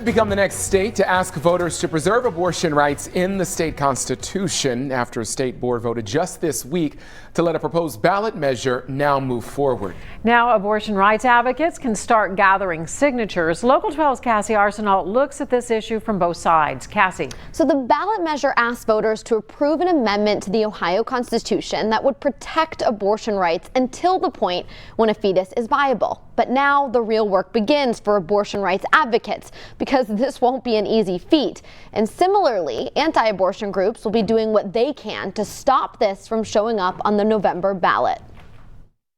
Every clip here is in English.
could become the next state to ask voters to preserve abortion rights in the state constitution after a state board voted just this week to let a proposed ballot measure now move forward. Now abortion rights advocates can start gathering signatures. Local 12's Cassie Arsenault looks at this issue from both sides. Cassie. So the ballot measure asks voters to approve an amendment to the Ohio Constitution that would protect abortion rights until the point when a fetus is viable. But now the real work begins for abortion rights advocates, because this won't be an easy feat. And similarly, anti-abortion groups will be doing what they can to stop this from showing up on the November ballot.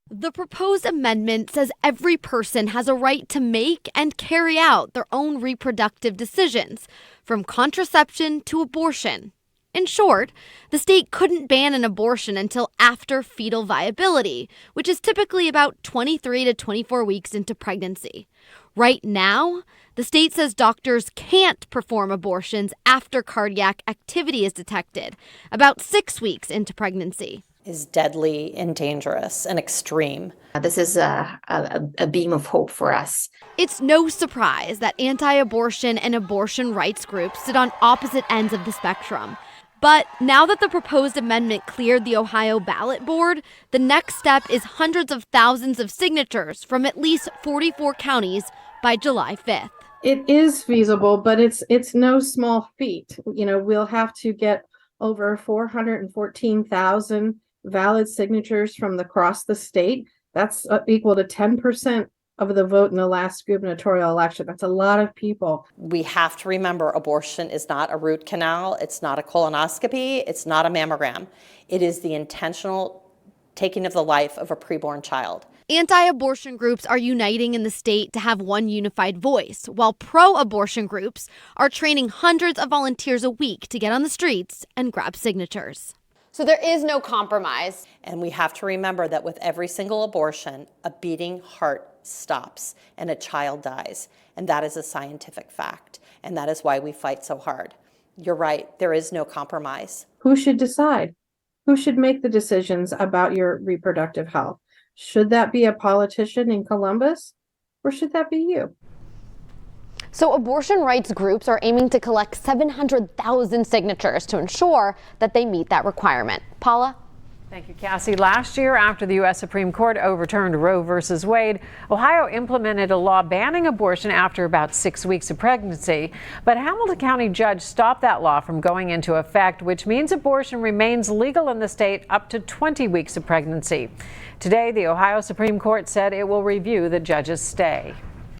The proposed amendment says every person has a right to make and carry out their own reproductive decisions, from contraception to abortion. In short, the state couldn't ban an abortion until after fetal viability, which is typically about 23 to 24 weeks into pregnancy. Right now, the state says doctors can't perform abortions after cardiac activity is detected, about 6 weeks into pregnancy. Is deadly and dangerous and extreme. This is a beam of hope for us. It's no surprise that anti-abortion and abortion rights groups sit on opposite ends of the spectrum. But now that the proposed amendment cleared the Ohio ballot board, the next step is hundreds of thousands of signatures from at least 44 counties by July 5th. It is feasible, but it's no small feat. You know, we'll have to get over 414,000 valid signatures from across the state. That's equal to 10% of the vote in the last gubernatorial election. That's a lot of people. We have to remember abortion is not a root canal. It's not a colonoscopy. It's not a mammogram. It is the intentional taking of the life of a preborn child. Anti-abortion groups are uniting in the state to have one unified voice, while pro-abortion groups are training hundreds of volunteers a week to get on the streets and grab signatures. So there is no compromise. And we have to remember that with every single abortion, a beating heart stops and a child dies. And that is a scientific fact. And that is why we fight so hard. You're right, there is no compromise. Who should decide? Who should make the decisions about your reproductive health? Should that be a politician in Columbus, or should that be you? So abortion rights groups are aiming to collect 700,000 signatures to ensure that they meet that requirement. Paula? Thank you, Cassie. Last year, after the U.S. Supreme Court overturned Roe v. Wade, Ohio implemented a law banning abortion after about 6 weeks of pregnancy. But a Hamilton County judge stopped that law from going into effect, which means abortion remains legal in the state up to 20 weeks of pregnancy. Today, the Ohio Supreme Court said it will review the judge's stay.